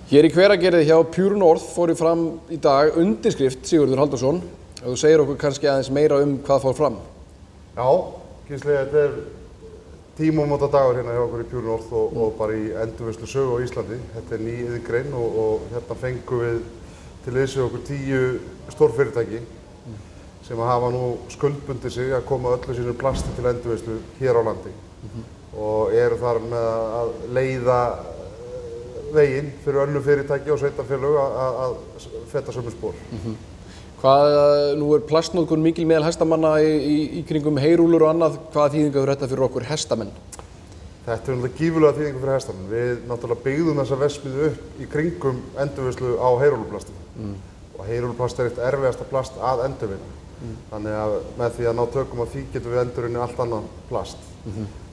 Hér í Hveragerði hjá Pure North fór fram í dag undirskrift Sigurður Halldórsson. Þú segir okkur kannski aðeins meira hvað fór fram. Já, Gísli, þetta tímamóta dagur hérna hjá okkur í Pure North og bara í endurvinnslu sögu á Íslandi. Þetta ný iðngrein og hérna fengum við til liðs við okkur 10 stórfyrirtæki sem hafa nú skuldbundið sig að koma öllu sínu plasti til endurvinnslu hér á landi og eru þar með að leiða veginn fyrir önnur fyrirtæki og sveitarfélög að feta sömu spor. Nú plastnotkun mikil meðal hestamanna í kringum heyrúllur og annað. Hvaða þýðingu hefur þetta fyrir okkur hestamenn? Þetta náttúrulega gífurlega þýðingu fyrir hestamenn. Við náttúrulega byggðum þessa verksmiðju upp í kringum endurvinnslu á heyrúlluplasti. Og heyrúlluplast eitt erfiðasta plast að endurvinna. Þannig að með því að ná tökum á því getum við endurvinni allt annað plast.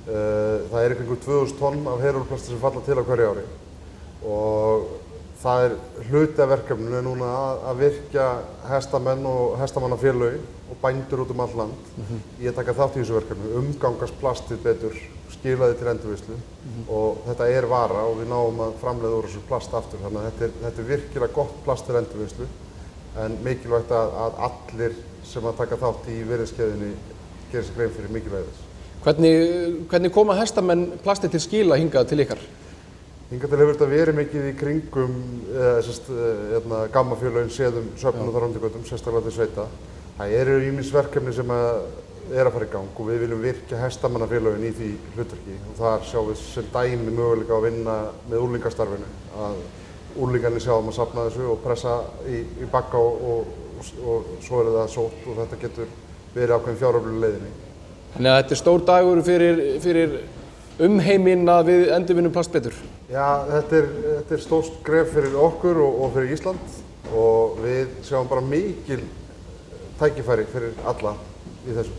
Það í kringum 2000 tonn af heyrúlluplasti sem falla til á hverju ári. Og það hluti af verkefninu núna að virkja hestamenn og hestamannafélögin og bændur út all land í að taka þátt í þessu verkefni, umgangast plastið betur, skila því til endurvinnslu og þetta vara og við náum að framleiða úr þessu plast aftur. Þannig að þetta virkilega gott plast til endurvinnslu en mikilvægt að allir sem að taka þátt í virðiskeðjunni geri sér grein fyrir mikilvægi þess. Hvernig koma hestamenn plastið til skila hingað til ykkar? Hingað til hefur þetta verið mikið í kringum gammafélögin, séðum, söfnum og þar undir götum, sérstaklega til sveita. Það eru ýmis verkefni sem að fara í gang og við viljum virkja hestamannafélögin í því hlutverki og þar sjáum við sem dæmi möguleika að vinna með úrlingastarfinu. Að úrlingarnir sjáum að safna þessu og pressa í bakka og svo það sótt og þetta getur verið ákveðin fjáröflun leiðinni. Þannig að þetta stór dagur fyrir umheiminn að við endurvinnum plast betur? Já, þetta stórt skref fyrir okkur og fyrir Ísland og við sjáum bara mikil tækifæri fyrir alla í þessu.